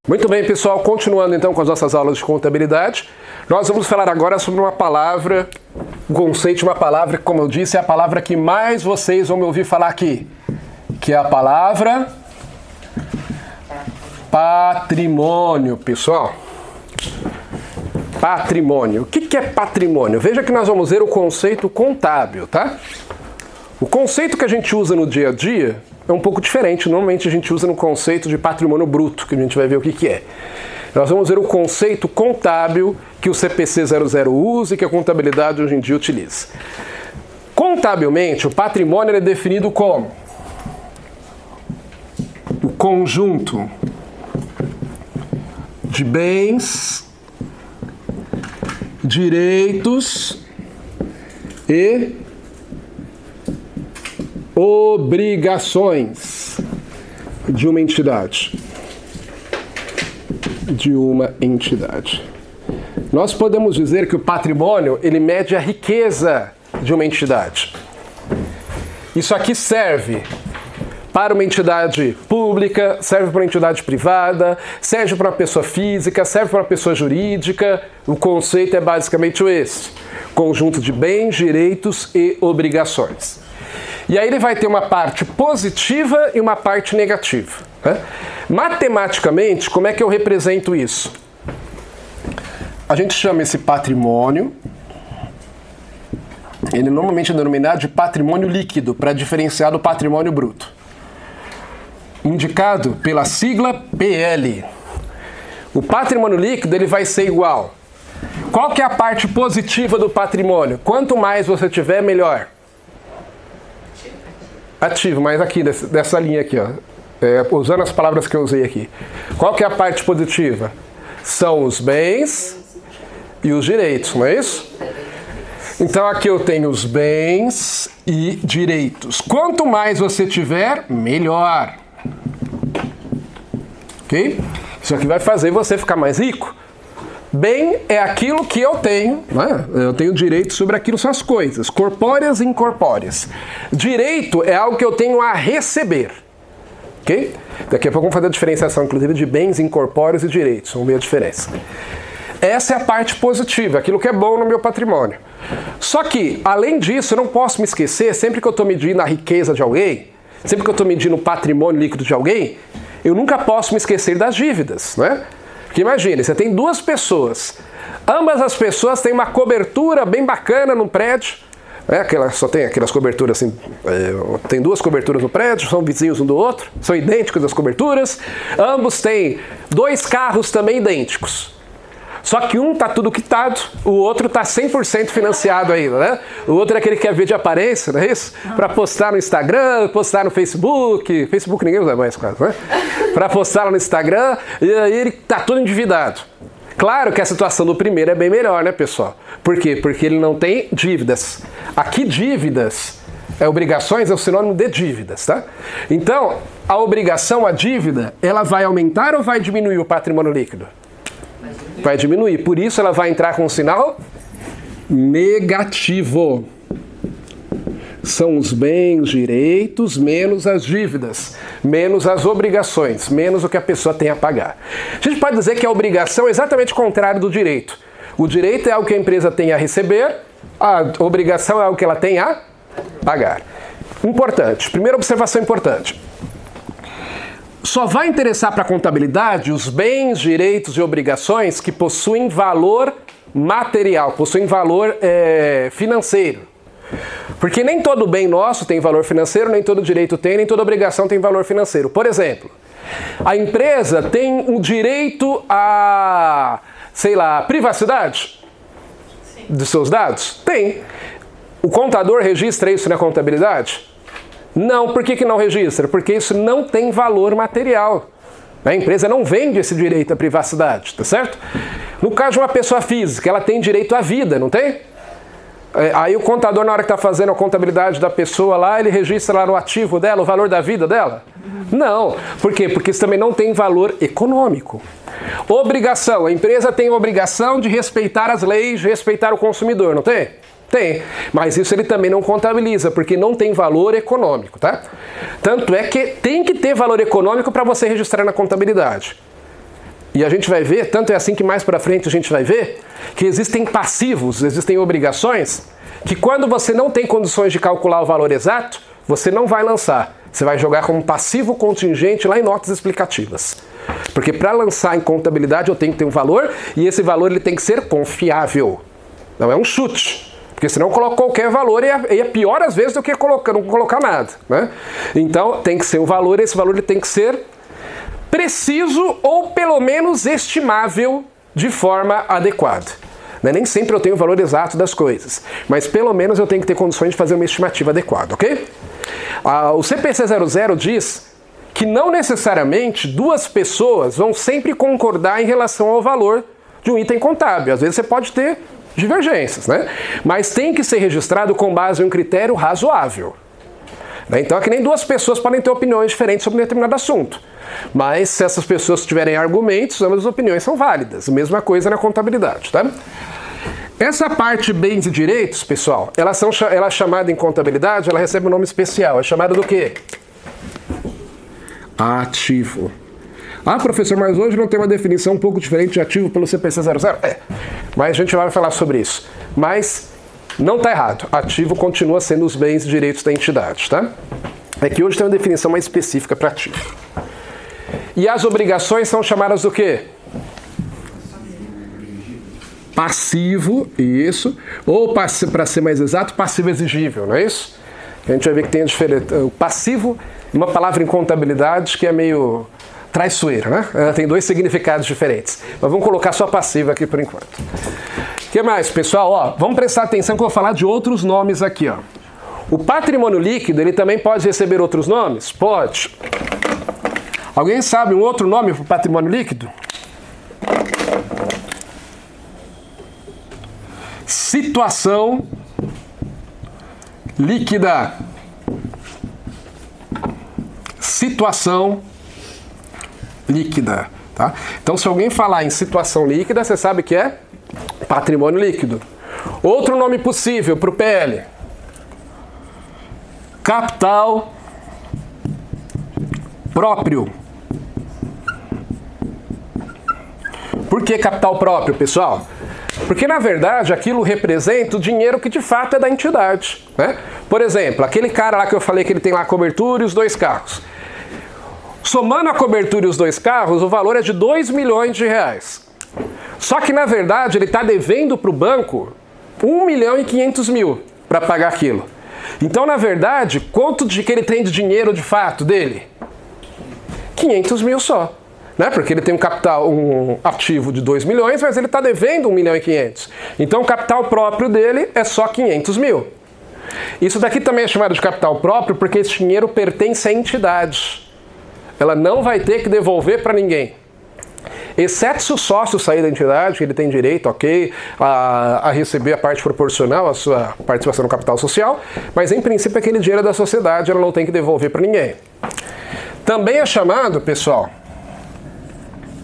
Muito bem, pessoal, continuando então com as nossas aulas de contabilidade, nós vamos falar agora sobre uma palavra, um conceito de uma palavra que, como eu disse, é a palavra que mais vocês vão me ouvir falar aqui, que é a palavra patrimônio, pessoal. Patrimônio. O que é patrimônio? Veja que nós vamos ver o conceito contábil, tá? O conceito que a gente usa no dia a dia é um pouco diferente. Normalmente a gente usa no conceito de patrimônio bruto, que a gente vai ver o que é. Nós vamos ver o conceito contábil que o CPC 00 usa e que a contabilidade hoje em dia utiliza. Contabilmente, o patrimônio é definido como o conjunto de bens, direitos e obrigações de uma entidade. Nós podemos dizer que o patrimônio, ele mede a riqueza de uma entidade. Isso aqui serve para uma entidade pública, serve para uma entidade privada, serve para uma pessoa física, serve para uma pessoa jurídica. O conceito é basicamente esse: conjunto de bens, direitos e obrigações. E aí ele vai ter uma parte positiva e uma parte negativa, né? Matematicamente, como é que eu represento isso? A gente chama esse patrimônio, ele normalmente é denominado de patrimônio líquido, para diferenciar do patrimônio bruto, indicado pela sigla PL. O patrimônio líquido, ele vai ser igual. Qual que é a parte positiva do patrimônio? Quanto mais você tiver, melhor. Ativo, mas aqui, dessa linha aqui, ó, usando as palavras que eu usei aqui. Qual que é a parte positiva? São os bens e os direitos, não é isso? Então aqui eu tenho os bens e direitos. Quanto mais você tiver, melhor. Ok? Isso aqui vai fazer você ficar mais rico. Bem é aquilo que eu tenho, né? Eu tenho direito sobre aquilo, são as coisas, corpóreas e incorpóreas. Direito é algo que eu tenho a receber. Ok? Daqui a pouco vamos fazer a diferenciação, inclusive, de bens incorpóreos e direitos. Vamos ver a diferença. Essa é a parte positiva, aquilo que é bom no meu patrimônio. Só que, além disso, eu não posso me esquecer, sempre que eu estou medindo a riqueza de alguém, sempre que eu estou medindo o patrimônio líquido de alguém, eu nunca posso me esquecer das dívidas, né? Porque imagine, você tem duas pessoas. Ambas as pessoas têm uma cobertura bem bacana no prédio. Só tem aquelas coberturas assim. Tem duas coberturas no prédio, são vizinhos um do outro, são idênticos as coberturas. Ambos têm dois carros também idênticos. Só que um tá tudo quitado, o outro tá 100% financiado ainda, né? O outro é aquele que quer ver de aparência, não é isso? Para postar no Instagram, postar no Facebook. Facebook ninguém usa mais quase, né? Para postar no Instagram, e aí ele tá todo endividado. Claro que a situação do primeiro é bem melhor, né, pessoal? Por quê? Porque ele não tem dívidas. Aqui dívidas, obrigações é o sinônimo de dívidas, tá? Então, a obrigação, a dívida, ela vai aumentar ou vai diminuir o patrimônio líquido? Vai diminuir, por isso ela vai entrar com um sinal negativo. São os bens, direitos, menos as dívidas, menos as obrigações, menos o que a pessoa tem a pagar. A gente pode dizer que a obrigação é exatamente o contrário do direito. O direito é algo que a empresa tem a receber, a obrigação é algo que ela tem a pagar. Importante, primeira observação importante. Só vai interessar para a contabilidade os bens, direitos e obrigações que possuem valor material, possuem valor financeiro. Porque nem todo bem nosso tem valor financeiro, nem todo direito tem, nem toda obrigação tem valor financeiro. Por exemplo, a empresa tem o direito a, privacidade dos seus dados? Tem. O contador registra isso na contabilidade? Não. Por que não registra? Porque isso não tem valor material. A empresa não vende esse direito à privacidade, tá certo? No caso de uma pessoa física, ela tem direito à vida, não tem? Aí o contador, na hora que está fazendo a contabilidade da pessoa lá, ele registra lá no ativo dela o valor da vida dela? Não. Por quê? Porque isso também não tem valor econômico. Obrigação. A empresa tem a obrigação de respeitar as leis, de respeitar o consumidor, não tem? Tem, mas isso ele também não contabiliza, porque não tem valor econômico, tá? Tanto é que tem que ter valor econômico para você registrar na contabilidade. E a gente vai ver, tanto é assim que mais para frente a gente vai ver, que existem passivos, existem obrigações, que quando você não tem condições de calcular o valor exato, você não vai lançar. Você vai jogar como passivo contingente lá em notas explicativas. Porque para lançar em contabilidade eu tenho que ter um valor, e esse valor ele tem que ser confiável. Não é um chute. Porque senão eu coloco qualquer valor e é pior às vezes do que não colocar nada. Né? Então tem que ser um valor, esse valor ele tem que ser preciso ou pelo menos estimável de forma adequada. Né? Nem sempre eu tenho o valor exato das coisas, mas pelo menos eu tenho que ter condições de fazer uma estimativa adequada, ok? O CPC 00 diz que não necessariamente duas pessoas vão sempre concordar em relação ao valor de um item contábil. Às vezes você pode ter divergências, né? Mas tem que ser registrado com base em um critério razoável. Então é que nem duas pessoas podem ter opiniões diferentes sobre um determinado assunto. Mas se essas pessoas tiverem argumentos, ambas as opiniões são válidas. Mesma coisa na contabilidade, tá? Essa parte bens e direitos, pessoal, ela é chamada em contabilidade, ela recebe um nome especial. É chamada do quê? Ativo. Ah, professor, mas hoje não tem uma definição um pouco diferente de ativo pelo CPC 00? Mas a gente vai falar sobre isso. Mas não está errado. Ativo continua sendo os bens e direitos da entidade, tá? É que hoje tem uma definição mais específica para ativo. E as obrigações são chamadas do quê? Passivo, isso. Ou, para ser mais exato, passivo exigível, não é isso? A gente vai ver que tem a diferença. O passivo é uma palavra em contabilidade que é meio traiçoeira, né? Ela tem dois significados diferentes. Mas vamos colocar só passivo aqui por enquanto. O que mais, pessoal? Ó, vamos prestar atenção que eu vou falar de outros nomes aqui, ó. O patrimônio líquido, ele também pode receber outros nomes? Pode. Alguém sabe um outro nome para o patrimônio líquido? Situação líquida. Situação líquida, tá? Então, se alguém falar em situação líquida, você sabe que é patrimônio líquido. Outro nome possível para o PL: capital próprio. Por que capital próprio, pessoal? Porque, na verdade, aquilo representa o dinheiro que de fato é da entidade, né? Por exemplo, aquele cara lá que eu falei que ele tem lá a cobertura e os 2 carros. Somando a cobertura e os 2 carros, o valor é de 2 milhões de reais. Só que, na verdade, ele está devendo para o banco 1.500.000 para pagar aquilo. Então, na verdade, quanto de que ele tem de dinheiro de fato dele? 500.000 só. Né? Porque ele tem um ativo de 2 milhões, mas ele está devendo 1.500.000. Então o capital próprio dele é só 500.000. Isso daqui também é chamado de capital próprio porque esse dinheiro pertence à entidade. Ela não vai ter que devolver para ninguém. Exceto se o sócio sair da entidade, que ele tem direito, ok, a receber a parte proporcional à sua participação no capital social, mas em princípio aquele dinheiro é da sociedade, ela não tem que devolver para ninguém. Também é chamado, pessoal,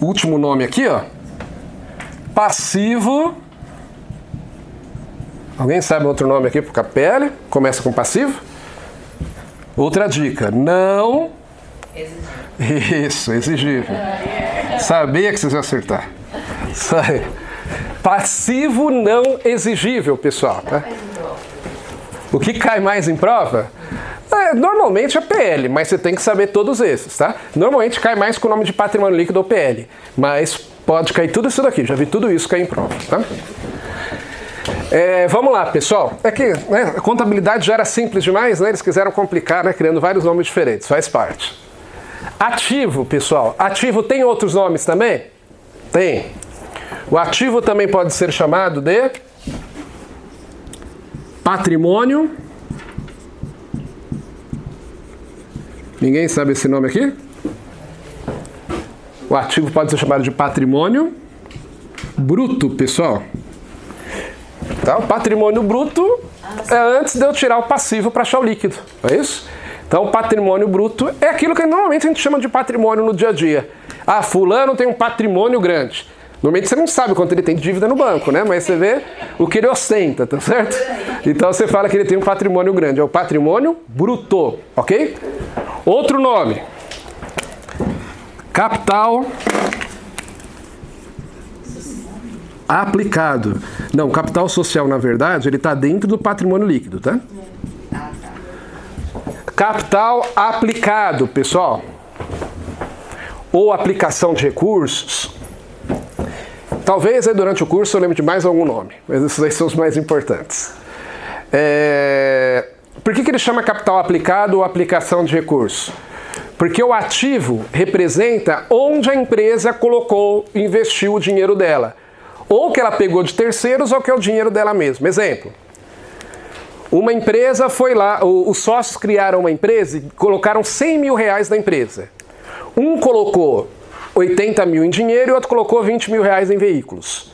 último nome aqui, ó, passivo. Alguém sabe outro nome aqui para o PL? Começa com passivo. Outra dica, não... Exigível. Isso, exigível. Sabia que vocês iam acertar. Passivo não exigível, pessoal. Tá? O que cai mais em prova? Normalmente é PL, mas você tem que saber todos esses, tá? Normalmente cai mais com o nome de patrimônio líquido ou PL, mas pode cair tudo isso daqui, já vi tudo isso cair em prova, tá? Vamos lá, pessoal. É que a contabilidade já era simples demais, né? Eles quiseram complicar, né? Criando vários nomes diferentes, faz parte. Ativo, pessoal. Ativo tem outros nomes também? Tem. O ativo também pode ser chamado de patrimônio. Ninguém sabe esse nome aqui? O ativo pode ser chamado de patrimônio bruto, pessoal. Tá? O patrimônio bruto é antes de eu tirar o passivo para achar o líquido, não é isso? Então, o patrimônio bruto é aquilo que normalmente a gente chama de patrimônio no dia a dia. Ah, fulano tem um patrimônio grande. Normalmente você não sabe quanto ele tem de dívida no banco, né? Mas você vê o que ele ostenta, tá certo? Então você fala que ele tem um patrimônio grande. É o patrimônio bruto, ok? Outro nome. Capital aplicado. Não, capital social, na verdade, ele está dentro do patrimônio líquido, tá? Capital aplicado, pessoal. Ou aplicação de recursos. Talvez aí, durante o curso eu lembre de mais algum nome, mas esses aí são os mais importantes. Por que ele chama capital aplicado ou aplicação de recursos? Porque o ativo representa onde a empresa colocou, investiu o dinheiro dela. Ou que ela pegou de terceiros ou que é o dinheiro dela mesma. Exemplo. Uma empresa foi lá, os sócios criaram uma empresa e colocaram 100 mil reais na empresa. Um colocou 80 mil em dinheiro e o outro colocou 20 mil reais em veículos.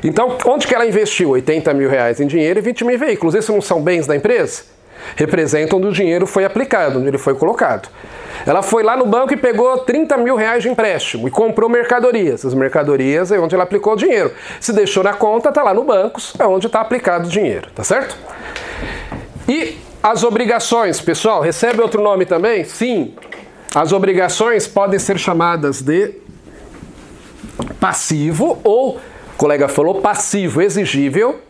Então, onde que ela investiu 80 mil reais em dinheiro e 20 mil em veículos? Esses não são bens da empresa? Representam onde o dinheiro foi aplicado, onde ele foi colocado. Ela foi lá no banco e pegou 30 mil reais de empréstimo e comprou mercadorias. As mercadorias é onde ela aplicou o dinheiro. Se deixou na conta, está lá no banco, é onde está aplicado o dinheiro, tá certo? E as obrigações, pessoal, recebe outro nome também? Sim. As obrigações podem ser chamadas de passivo ou, o colega falou, passivo exigível.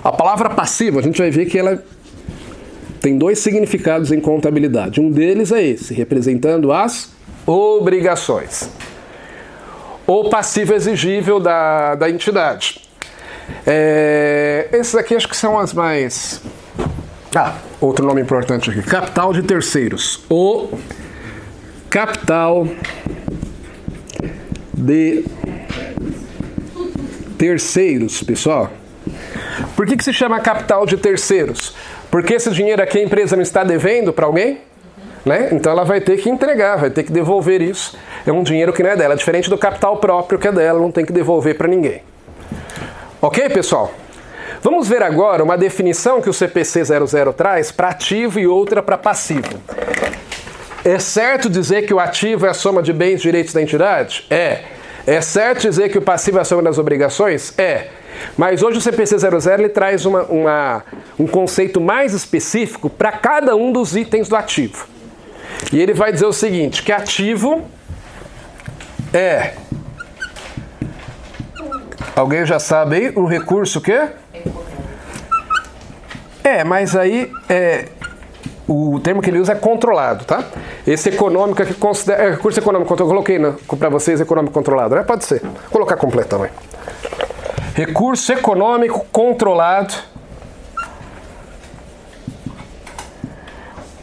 A palavra passivo, a gente vai ver que ela tem dois significados em contabilidade. Um deles é esse, representando as obrigações. Ou passivo exigível da entidade. Esses aqui acho que são as mais... outro nome importante aqui. Capital de terceiros. O capital de terceiros, pessoal. Por que se chama capital de terceiros? Porque esse dinheiro aqui a empresa não está devendo para alguém, né? Então ela vai ter que entregar, vai ter que devolver isso. É um dinheiro que não é dela, diferente do capital próprio que é dela, não tem que devolver para ninguém. Ok, pessoal? Vamos ver agora uma definição que o CPC 00 traz para ativo e outra para passivo. É certo dizer que o ativo é a soma de bens e direitos da entidade? É certo dizer que o passivo é a soma das obrigações? Mas hoje o CPC 00 ele traz um conceito mais específico para cada um dos itens do ativo. E ele vai dizer o seguinte, que ativo é... Alguém já sabe aí? Um recurso o quê? Mas aí o termo que ele usa é controlado, tá? Esse econômico aqui considera... recurso econômico, eu coloquei para vocês econômico controlado, né? Pode ser. Vou colocar completo também. Recurso econômico controlado.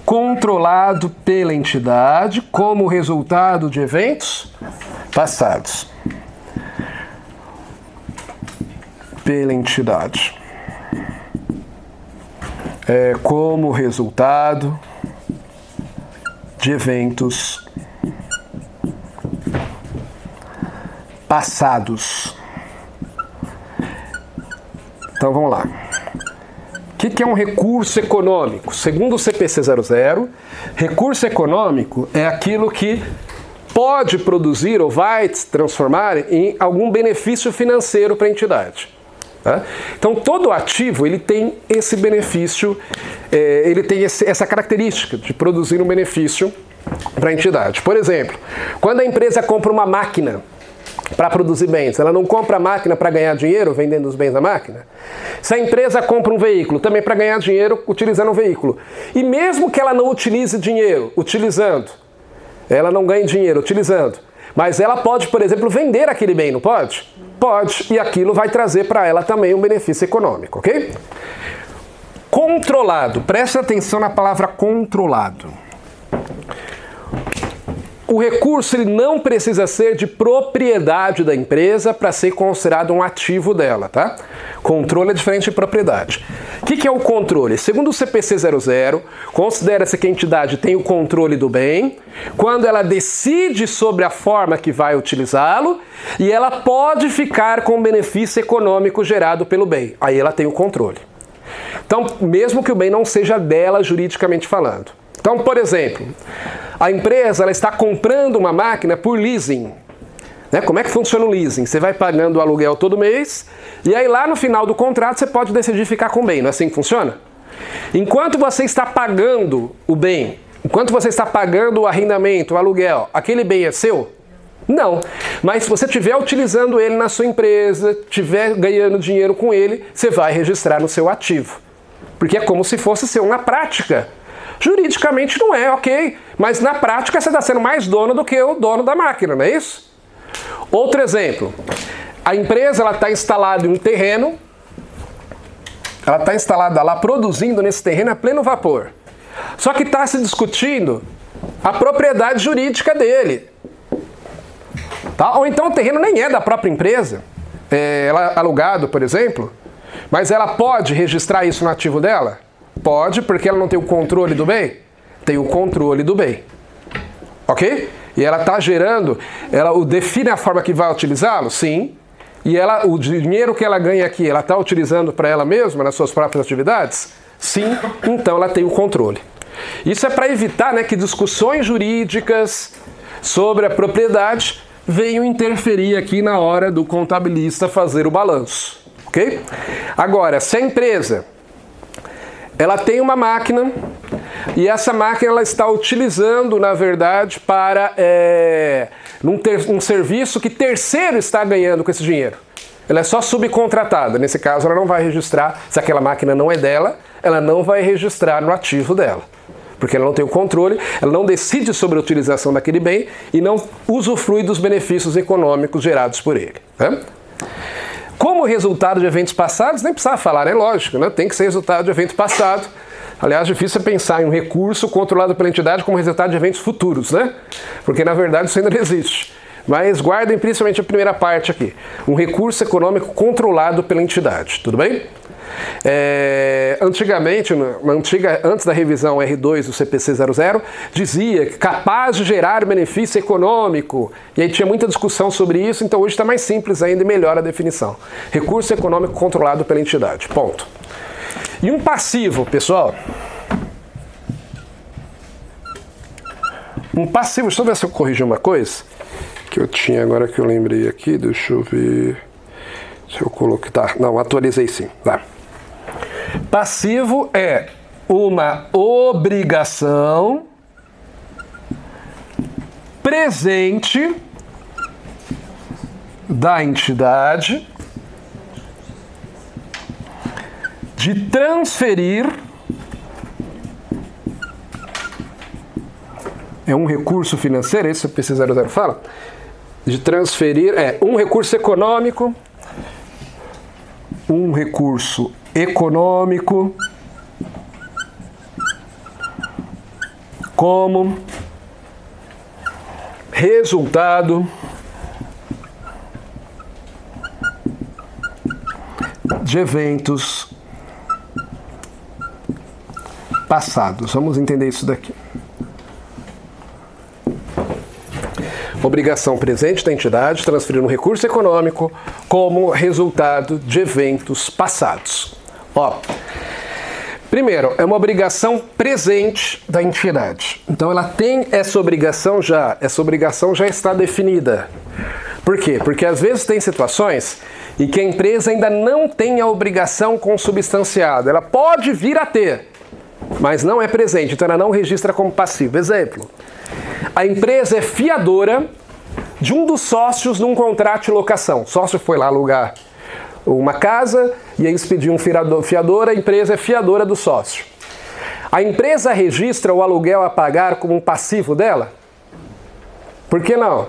Controlado pela entidade como resultado de eventos passados. Pela entidade. Como resultado de eventos passados. Então vamos lá. O que é um recurso econômico? Segundo o CPC 00, recurso econômico é aquilo que pode produzir ou vai se transformar em algum benefício financeiro para a entidade. Tá? Então todo ativo ele tem esse benefício, ele tem essa característica de produzir um benefício para a entidade. Por exemplo, quando a empresa compra uma máquina para produzir bens, ela não compra a máquina para ganhar dinheiro vendendo os bens da máquina. Se a empresa compra um veículo também para ganhar dinheiro utilizando o veículo, e mesmo que ela não utilize dinheiro utilizando, ela não ganhe dinheiro utilizando, mas ela pode, por exemplo, vender aquele bem, não pode? Pode, e aquilo vai trazer para ela também um benefício econômico, ok? Controlado, preste atenção na palavra controlado. O recurso ele não precisa ser de propriedade da empresa para ser considerado um ativo dela, tá? Controle é diferente de propriedade. O que é o controle? Segundo o CPC 00, considera-se que a entidade tem o controle do bem quando ela decide sobre a forma que vai utilizá-lo e ela pode ficar com o benefício econômico gerado pelo bem. Aí ela tem o controle. Então, mesmo que o bem não seja dela juridicamente falando. Então, por exemplo, a empresa ela está comprando uma máquina por leasing. Né? Como é que funciona o leasing? Você vai pagando o aluguel todo mês e aí lá no final do contrato você pode decidir ficar com o bem. Não é assim que funciona? Enquanto você está pagando o bem, enquanto você está pagando o arrendamento, o aluguel, aquele bem é seu? Não. Mas se você estiver utilizando ele na sua empresa, estiver ganhando dinheiro com ele, você vai registrar no seu ativo. Porque é como se fosse seu na prática. Juridicamente não é, ok. Mas na prática você está sendo mais dono do que o dono da máquina, não é isso? Outro exemplo. A empresa está instalada em um terreno, ela está instalada lá produzindo nesse terreno a pleno vapor. Só que está se discutindo a propriedade jurídica dele. Tá? Ou então o terreno nem é da própria empresa, ela é alugado, por exemplo, mas ela pode registrar isso no ativo dela? Pode, porque ela não tem o controle do bem? Tem o controle do bem. Ok? E ela está gerando, ela define a forma que vai utilizá-lo? Sim. E o dinheiro que ela ganha aqui, ela está utilizando para ela mesma, nas suas próprias atividades? Sim. Então ela tem o controle. Isso é para evitar, né, que discussões jurídicas sobre a propriedade venham interferir aqui na hora do contabilista fazer o balanço. Ok? Agora, se a empresa ela tem uma máquina e essa máquina ela está utilizando, na verdade, para um serviço que terceiro está ganhando com esse dinheiro. Ela é só subcontratada. Nesse caso, ela não vai registrar, se aquela máquina não é dela, ela não vai registrar no ativo dela. Porque ela não tem o controle, ela não decide sobre a utilização daquele bem e não usufrui dos benefícios econômicos gerados por ele. Né? Como resultado de eventos passados, nem precisava falar, é lógico, né? Tem que ser resultado de evento passado. Aliás, difícil é pensar em um recurso controlado pela entidade como resultado de eventos futuros, né? Porque na verdade isso ainda não existe. Mas guardem principalmente a primeira parte aqui. Um recurso econômico controlado pela entidade, tudo bem? Antigamente, antes da revisão R2 do CPC 00, dizia que capaz de gerar benefício econômico. E aí tinha muita discussão sobre isso, então hoje está mais simples ainda e melhor a definição. Recurso econômico controlado pela entidade, ponto. E um passivo, pessoal? Um passivo, deixa eu ver se eu corrigi uma coisa que eu tinha agora que eu lembrei aqui, deixa eu ver se eu coloquei, tá, não, atualizei sim, tá. Passivo é uma obrigação presente da entidade de transferir, é um recurso financeiro, esse o PC 00 fala, de transferir, um recurso econômico, como resultado de eventos passados. Vamos entender isso daqui. Obrigação presente da entidade transferir um recurso econômico como resultado de eventos passados. Ó, primeiro, é uma obrigação presente da entidade. Então ela tem essa obrigação já está definida. Por quê? Porque às vezes tem situações em que a empresa ainda não tem a obrigação consubstanciada. Ela pode vir a ter, mas não é presente, então ela não registra como passivo. Exemplo, a empresa é fiadora de um dos sócios num contrato de locação. O sócio foi lá alugar uma casa e aí expediu um fiador, a empresa é fiadora do sócio. A empresa registra o aluguel a pagar como um passivo dela? Por que não?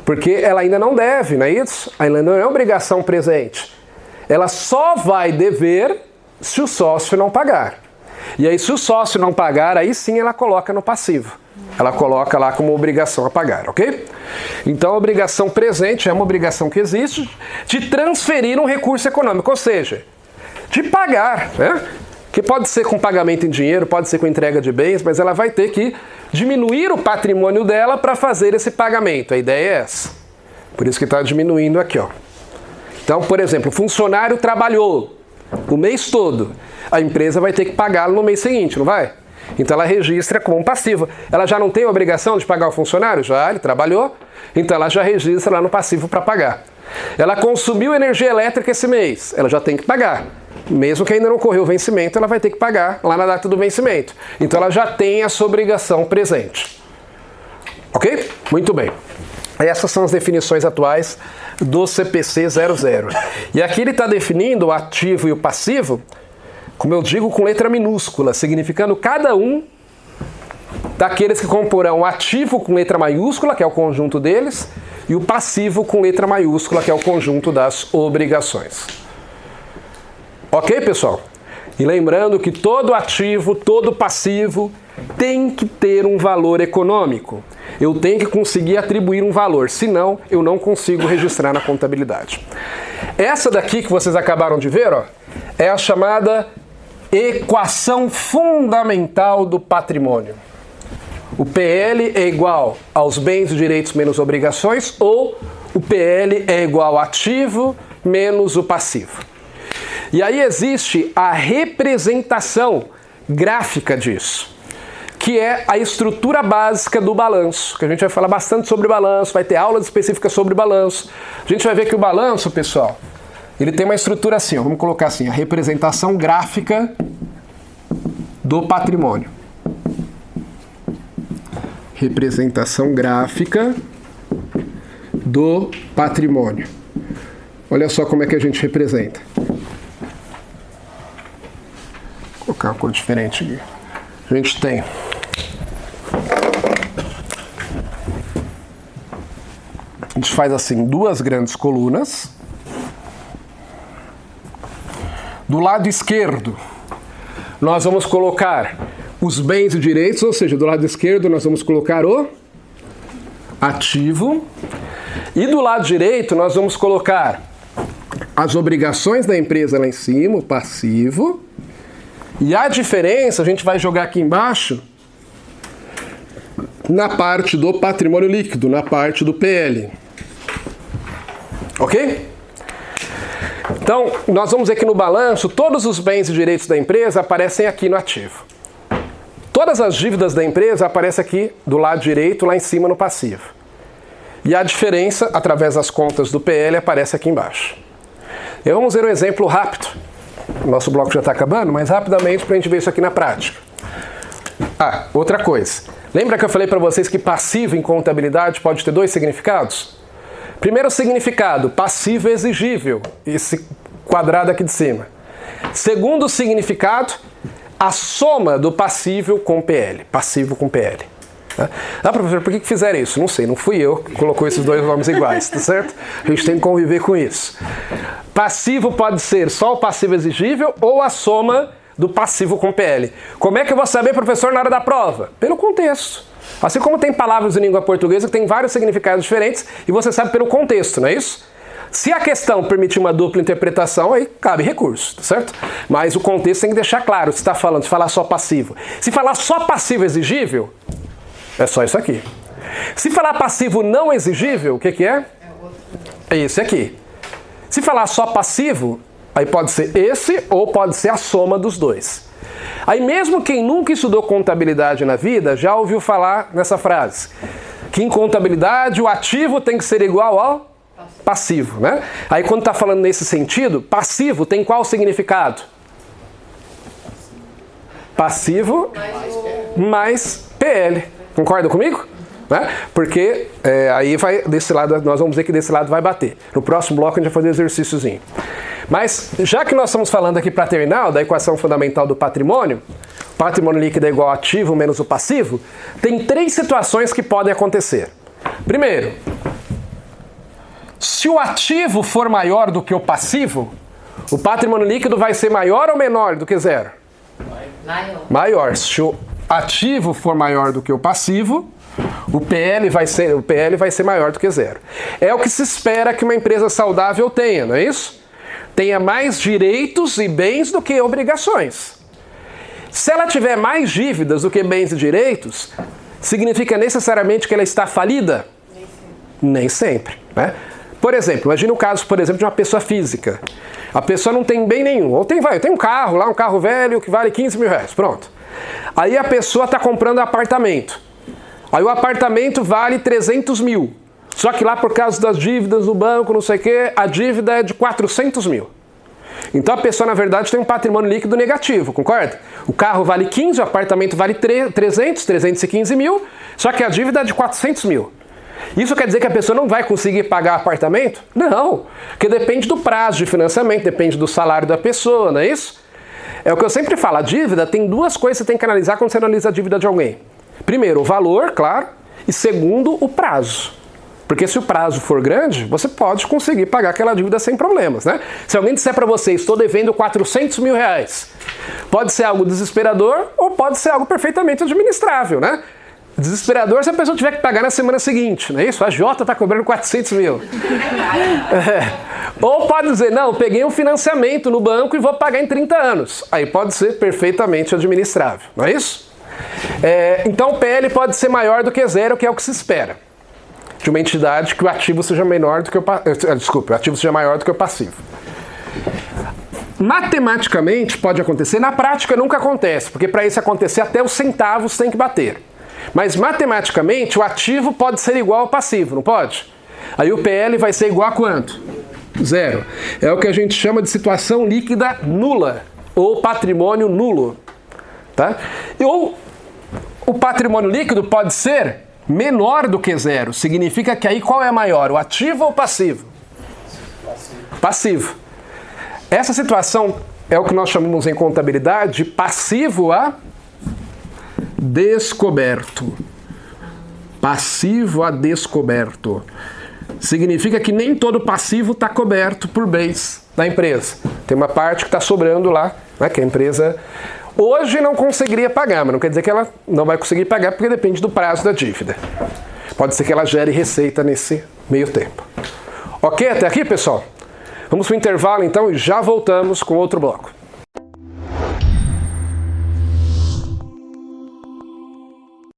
Porque ela ainda não deve, não é isso? Ela não é obrigação presente. Ela só vai dever se o sócio não pagar. E aí, se o sócio não pagar, aí sim ela coloca no passivo. Ela coloca lá como obrigação a pagar, ok? Então, a obrigação presente é uma obrigação que existe de transferir um recurso econômico, ou seja, de pagar, né? Que pode ser com pagamento em dinheiro, pode ser com entrega de bens, mas ela vai ter que diminuir o patrimônio dela para fazer esse pagamento. A ideia é essa. Por isso que está diminuindo aqui, ó. Então, por exemplo, o funcionário trabalhou o mês todo. A empresa vai ter que pagá-lo no mês seguinte, não vai? Então ela registra como um passivo. Ela já não tem a obrigação de pagar o funcionário? Já, ele trabalhou. Então ela já registra lá no passivo para pagar. Ela consumiu energia elétrica esse mês. Ela já tem que pagar. Mesmo que ainda não ocorreu o vencimento, ela vai ter que pagar lá na data do vencimento. Então ela já tem essa obrigação presente. Ok? Muito bem. Essas são as definições atuais do CPC 00. E aqui ele está definindo o ativo e o passivo, como eu digo, com letra minúscula, significando cada um daqueles que comporão o ativo com letra maiúscula, que é o conjunto deles, e o passivo com letra maiúscula, que é o conjunto das obrigações. Ok, pessoal? E lembrando que todo ativo, todo passivo tem que ter um valor econômico. Eu tenho que conseguir atribuir um valor, senão eu não consigo registrar na contabilidade. Essa daqui que vocês acabaram de ver, ó, é a chamada equação fundamental do patrimônio. O PL é igual aos bens e direitos menos obrigações, ou o PL é igual ao ativo menos o passivo. E aí existe a representação gráfica disso, que é a estrutura básica do balanço, que a gente vai falar bastante sobre balanço, vai ter aulas específicas sobre balanço. A gente vai ver que o balanço, pessoal, ele tem uma estrutura assim, ó, vamos colocar assim, a representação gráfica do patrimônio. Representação gráfica do patrimônio. Olha só como é que a gente representa. Vou colocar uma cor diferente aqui. A gente tem a gente faz assim duas grandes colunas. Do lado esquerdo, nós vamos colocar os bens e direitos, ou seja, do lado esquerdo nós vamos colocar o ativo. E do lado direito nós vamos colocar as obrigações da empresa lá em cima, o passivo. E a diferença a gente vai jogar aqui embaixo na parte do patrimônio líquido, na parte do PL. Ok? Então, nós vamos ver que no balanço, todos os bens e direitos da empresa aparecem aqui no ativo. Todas as dívidas da empresa aparecem aqui do lado direito, lá em cima no passivo. E a diferença, através das contas do PL, aparece aqui embaixo. E vamos ver um exemplo rápido. O nosso bloco já está acabando, mas rapidamente para a gente ver isso aqui na prática. Ah, outra coisa. Lembra que eu falei para vocês que passivo em contabilidade pode ter dois significados? Primeiro significado, passivo exigível, esse quadrado aqui de cima. Segundo significado, a soma do passivo com PL, passivo com PL. Ah, professor, por que fizeram isso? Não sei, não fui eu que colocou esses dois nomes iguais, tá certo? A gente tem que conviver com isso. Passivo pode ser só o passivo exigível ou a soma do passivo com PL. Como é que eu vou saber, professor, na hora da prova? Pelo contexto. Assim como tem palavras em língua portuguesa que têm vários significados diferentes e você sabe pelo contexto, não é isso? Se a questão permitir uma dupla interpretação, aí cabe recurso, tá certo? Mas o contexto tem que deixar claro se está falando, se falar só passivo. Se falar só passivo exigível, é só isso aqui. Se falar passivo não exigível, o que é? É esse aqui. Se falar só passivo, aí pode ser esse ou pode ser a soma dos dois. Aí mesmo quem nunca estudou contabilidade na vida já ouviu falar nessa frase. Que em contabilidade o ativo tem que ser igual ao passivo, né? Aí quando está falando nesse sentido, passivo tem qual significado? Passivo mais PL. Concorda comigo? Né? Porque aí vai desse lado, nós vamos ver que desse lado vai bater. No próximo bloco a gente vai fazer um exercíciozinho. Mas já que nós estamos falando aqui para terminar da equação fundamental do patrimônio líquido é igual ao ativo menos o passivo, tem três situações que podem acontecer. Primeiro, se o ativo for maior do que o passivo, o patrimônio líquido vai ser maior ou menor do que zero? Maior. Se o ativo for maior do que o passivo, o PL vai ser maior do que zero. É o que se espera que uma empresa saudável tenha, não é isso? Tenha mais direitos e bens do que obrigações. Se ela tiver mais dívidas do que bens e direitos, significa necessariamente que ela está falida? Nem sempre, né? Por exemplo, imagine o caso, por exemplo, de uma pessoa física. A pessoa não tem bem nenhum. Ou tem um carro lá, um carro velho que vale 15 mil reais. Pronto. Aí a pessoa está comprando um apartamento. Aí o apartamento vale 300 mil. Só que lá por causa das dívidas do banco, não sei o quê, a dívida é de 400 mil. Então a pessoa, na verdade, tem um patrimônio líquido negativo, concorda? O carro vale 15, o apartamento vale 315 mil, só que a dívida é de 400 mil. Isso quer dizer que a pessoa não vai conseguir pagar apartamento? Não, porque depende do prazo de financiamento, depende do salário da pessoa, não é isso? É o que eu sempre falo, a dívida tem duas coisas que você tem que analisar quando você analisa a dívida de alguém. Primeiro, o valor, claro, e segundo, o prazo. Porque se o prazo for grande, você pode conseguir pagar aquela dívida sem problemas, né? Se alguém disser para você, estou devendo 400 mil reais, pode ser algo desesperador ou pode ser algo perfeitamente administrável, né? Desesperador se a pessoa tiver que pagar na semana seguinte, não é isso? A Jota está cobrando 400 mil. Ou pode dizer, não, peguei um financiamento no banco e vou pagar em 30 anos. Aí pode ser perfeitamente administrável, não é isso? Então o PL pode ser maior do que zero, que é o que se espera de uma entidade que o ativo seja menor do que o ativo seja maior do que o passivo. Matematicamente pode acontecer, na prática nunca acontece, porque para isso acontecer até os centavos tem que bater. Mas matematicamente o ativo pode ser igual ao passivo, não pode? Aí o PL vai ser igual a quanto? Zero. É o que a gente chama de situação líquida nula, ou patrimônio nulo. Tá? Ou o patrimônio líquido pode ser menor do que zero. Significa que aí qual é maior, o ativo ou o passivo? Passivo. Essa situação é o que nós chamamos em contabilidade de passivo a descoberto. Passivo a descoberto. Significa que nem todo passivo está coberto por bens da empresa. Tem uma parte que está sobrando lá, né, que a empresa hoje não conseguiria pagar, mas não quer dizer que ela não vai conseguir pagar porque depende do prazo da dívida. Pode ser que ela gere receita nesse meio tempo. Ok até aqui, pessoal? Vamos para o intervalo então e já voltamos com outro bloco.